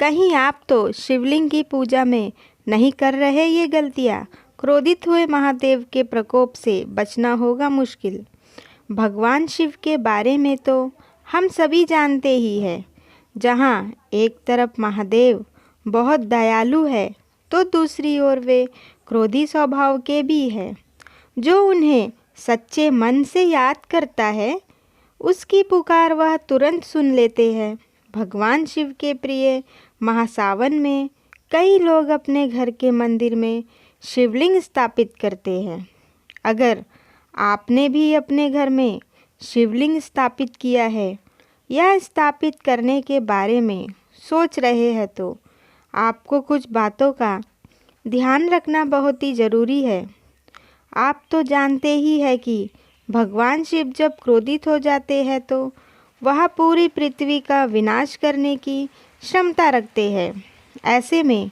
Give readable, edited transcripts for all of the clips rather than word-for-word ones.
कहीं आप तो शिवलिंग की पूजा में नहीं कर रहे ये गलतियाँ? क्रोधित हुए महादेव के प्रकोप से बचना होगा मुश्किल। भगवान शिव के बारे में तो हम सभी जानते ही हैं। जहाँ एक तरफ महादेव बहुत दयालु है तो दूसरी ओर वे क्रोधी स्वभाव के भी हैं। जो उन्हें सच्चे मन से याद करता है उसकी पुकार वह तुरंत सुन लेते हैं। भगवान शिव के प्रिय महासावन में कई लोग अपने घर के मंदिर में शिवलिंग स्थापित करते हैं। अगर आपने भी अपने घर में शिवलिंग स्थापित किया है या स्थापित करने के बारे में सोच रहे हैं तो आपको कुछ बातों का ध्यान रखना बहुत ही ज़रूरी है। आप तो जानते ही हैं कि भगवान शिव जब क्रोधित हो जाते हैं तो वह पूरी पृथ्वी का विनाश करने की क्षमता रखते हैं। ऐसे में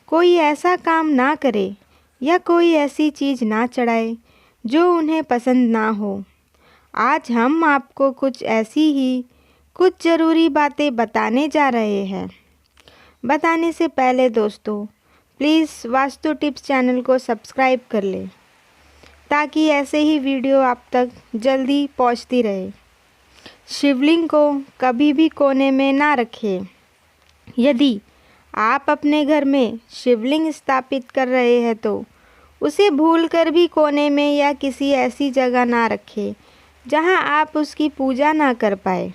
कोई ऐसा काम ना करे या कोई ऐसी चीज़ ना चढ़ाए जो उन्हें पसंद ना हो। आज हम आपको कुछ ज़रूरी बातें बताने जा रहे हैं। बताने से पहले दोस्तों प्लीज़ वास्तु टिप्स चैनल को सब्सक्राइब कर लें ताकि ऐसे ही वीडियो आप तक जल्दी पहुंचती रहे। शिवलिंग को कभी भी कोने में ना रखें। यदि आप अपने घर में शिवलिंग स्थापित कर रहे हैं तो उसे भूलकर भी कोने में या किसी ऐसी जगह ना रखें जहां आप उसकी पूजा ना कर पाए।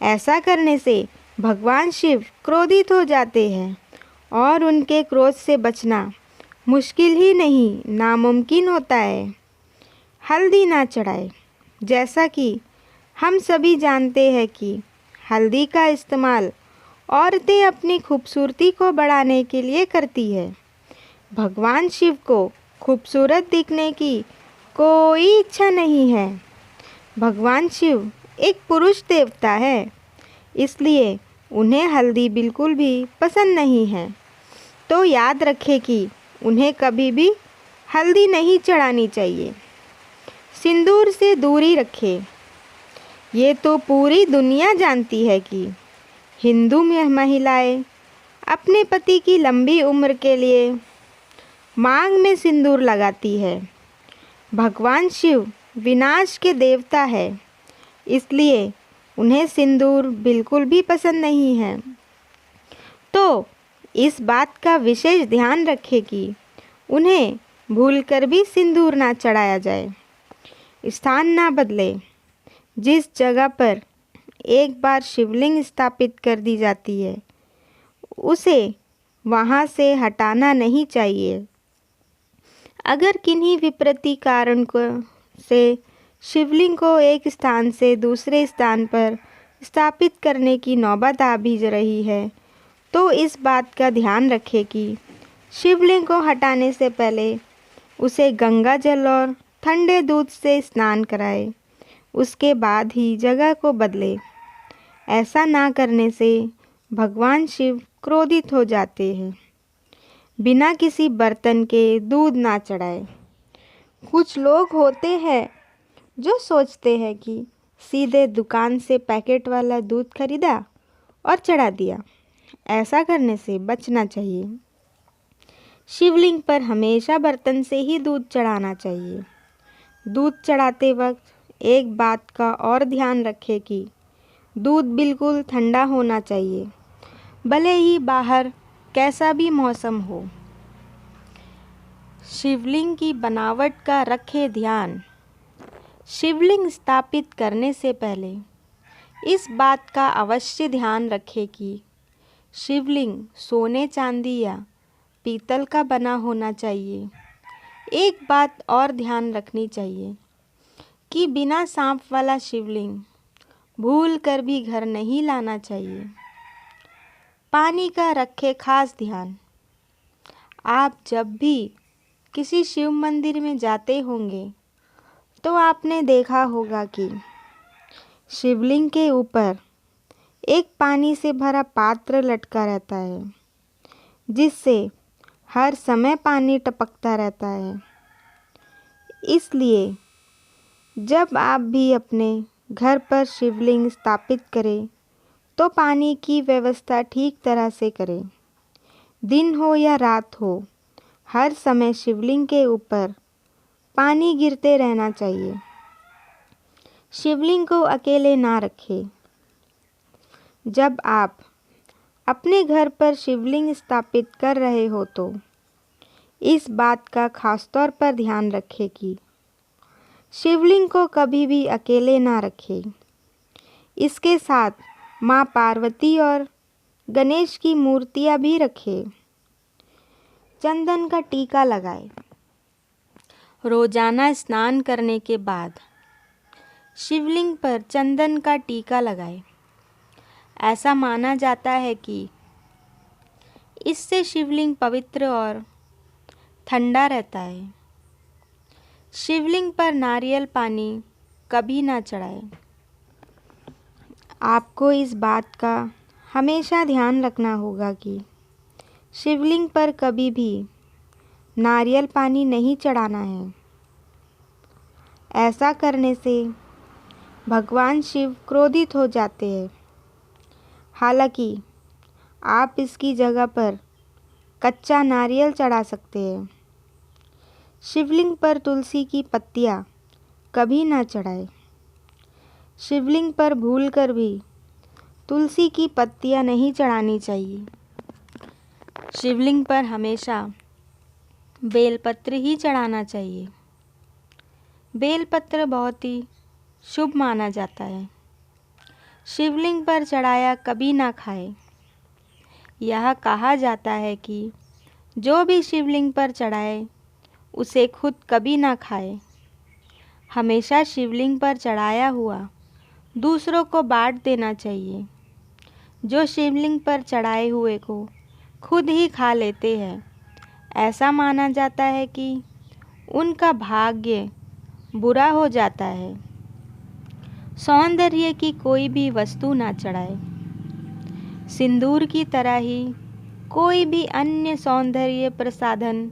ऐसा करने से भगवान शिव क्रोधित हो जाते हैं और उनके क्रोध से बचना मुश्किल ही नहीं नामुमकिन होता है। हल्दी ना चढ़ाए। जैसा कि हम सभी जानते हैं कि हल्दी का इस्तेमाल औरतें अपनी खूबसूरती को बढ़ाने के लिए करती है। भगवान शिव को खूबसूरत दिखने की कोई इच्छा नहीं है। भगवान शिव एक पुरुष देवता है, इसलिए उन्हें हल्दी बिल्कुल भी पसंद नहीं है। तो याद रखें कि उन्हें कभी भी हल्दी नहीं चढ़ानी चाहिए। सिंदूर से दूरी रखें। ये तो पूरी दुनिया जानती है कि हिंदू महिलाएं अपने पति की लंबी उम्र के लिए मांग में सिंदूर लगाती है। भगवान शिव विनाश के देवता है, इसलिए उन्हें सिंदूर बिल्कुल भी पसंद नहीं है। तो इस बात का विशेष ध्यान रखें कि उन्हें भूलकर भी सिंदूर ना चढ़ाया जाए। स्थान ना बदले। जिस जगह पर एक बार शिवलिंग स्थापित कर दी जाती है उसे वहाँ से हटाना नहीं चाहिए। अगर किन्हीं विपरीत कारण से शिवलिंग को एक स्थान से दूसरे स्थान पर स्थापित करने की नौबत आ भी रही है तो इस बात का ध्यान रखें कि शिवलिंग को हटाने से पहले उसे गंगा जल और ठंडे दूध से स्नान कराएं। उसके बाद ही जगह को बदले। ऐसा ना करने से भगवान शिव क्रोधित हो जाते हैं। बिना किसी बर्तन के दूध ना चढ़ाए। कुछ लोग होते हैं जो सोचते हैं कि सीधे दुकान से पैकेट वाला दूध खरीदा और चढ़ा दिया। ऐसा करने से बचना चाहिए। शिवलिंग पर हमेशा बर्तन से ही दूध चढ़ाना चाहिए। दूध चढ़ाते वक्त एक बात का और ध्यान रखें कि दूध बिल्कुल ठंडा होना चाहिए, भले ही बाहर कैसा भी मौसम हो। शिवलिंग की बनावट का रखें ध्यान। शिवलिंग स्थापित करने से पहले इस बात का अवश्य ध्यान रखें कि शिवलिंग सोने चांदी या पीतल का बना होना चाहिए। एक बात और ध्यान रखनी चाहिए कि बिना सांप वाला शिवलिंग भूल कर भी घर नहीं लाना चाहिए। पानी का रखें खास ध्यान। आप जब भी किसी शिव मंदिर में जाते होंगे तो आपने देखा होगा कि शिवलिंग के ऊपर एक पानी से भरा पात्र लटका रहता है, जिससे हर समय पानी टपकता रहता है। इसलिए जब आप भी अपने घर पर शिवलिंग स्थापित करें तो पानी की व्यवस्था ठीक तरह से करें। दिन हो या रात हो, हर समय शिवलिंग के ऊपर पानी गिरते रहना चाहिए। शिवलिंग को अकेले ना रखें। जब आप अपने घर पर शिवलिंग स्थापित कर रहे हो तो इस बात का खास तौर पर ध्यान रखें कि शिवलिंग को कभी भी अकेले ना रखें। इसके साथ माँ पार्वती और गणेश की मूर्तियाँ भी रखें। चंदन का टीका लगाएं। रोजाना स्नान करने के बाद शिवलिंग पर चंदन का टीका लगाएं। ऐसा माना जाता है कि इससे शिवलिंग पवित्र और ठंडा रहता है। शिवलिंग पर नारियल पानी कभी ना चढ़ाएं। आपको इस बात का हमेशा ध्यान रखना होगा कि शिवलिंग पर कभी भी नारियल पानी नहीं चढ़ाना है। ऐसा करने से भगवान शिव क्रोधित हो जाते हैं। हालांकि आप इसकी जगह पर कच्चा नारियल चढ़ा सकते हैं। शिवलिंग पर तुलसी की पत्तियां कभी ना चढ़ाएं। शिवलिंग पर भूलकर भी तुलसी की पत्तियां नहीं चढ़ानी चाहिए। शिवलिंग पर हमेशा बेलपत्र ही चढ़ाना चाहिए। बेलपत्र बहुत ही शुभ माना जाता है। शिवलिंग पर चढ़ाया कभी ना खाएं। यह कहा जाता है कि जो भी शिवलिंग पर चढ़ाए उसे खुद कभी ना खाए। हमेशा शिवलिंग पर चढ़ाया हुआ दूसरों को बांट देना चाहिए। जो शिवलिंग पर चढ़ाए हुए को खुद ही खा लेते हैं, ऐसा माना जाता है कि उनका भाग्य बुरा हो जाता है। सौंदर्य की कोई भी वस्तु ना चढ़ाए। सिंदूर की तरह ही कोई भी अन्य सौंदर्य प्रसाधन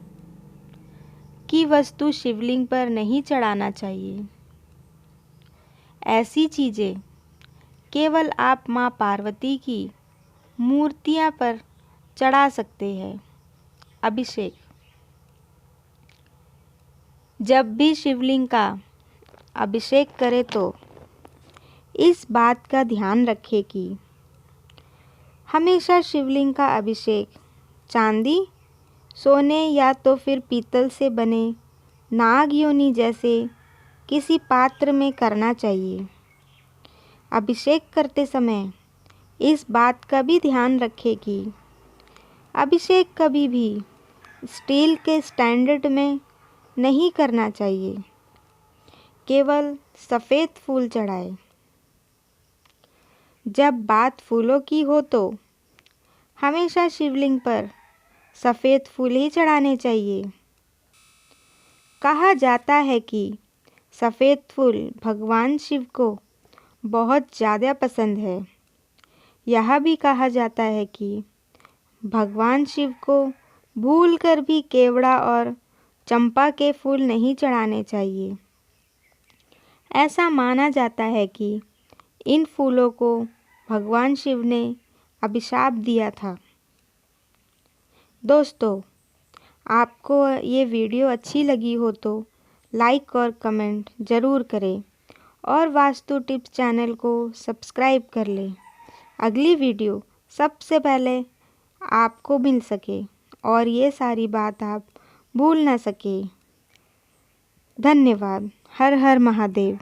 की वस्तु शिवलिंग पर नहीं चढ़ाना चाहिए। ऐसी चीज़ें केवल आप माँ पार्वती की मूर्तियाँ पर चढ़ा सकते हैं। अभिषेक। जब भी शिवलिंग का अभिषेक करें तो इस बात का ध्यान रखें कि हमेशा शिवलिंग का अभिषेक चांदी, सोने या तो फिर पीतल से बने नाग योनि जैसे किसी पात्र में करना चाहिए। अभिषेक करते समय इस बात का भी ध्यान रखें कि अभिषेक कभी भी स्टील के स्टैंडर्ड में नहीं करना चाहिए। केवल सफ़ेद फूल चढ़ाएं। जब बात फूलों की हो तो हमेशा शिवलिंग पर सफ़ेद फूल ही चढ़ाने चाहिए। कहा जाता है कि सफ़ेद फूल भगवान शिव को बहुत ज़्यादा पसंद है। यह भी कहा जाता है कि भगवान शिव को भूलकर भी केवड़ा और चंपा के फूल नहीं चढ़ाने चाहिए। ऐसा माना जाता है कि इन फूलों को भगवान शिव ने अभिशाप दिया था। दोस्तों, आपको ये वीडियो अच्छी लगी हो तो लाइक और कमेंट ज़रूर करें और वास्तु टिप्स चैनल को सब्सक्राइब कर लें। अगली वीडियो सबसे पहले आपको मिल सके और ये सारी बात आप भूल ना सके। धन्यवाद। हर हर महादेव।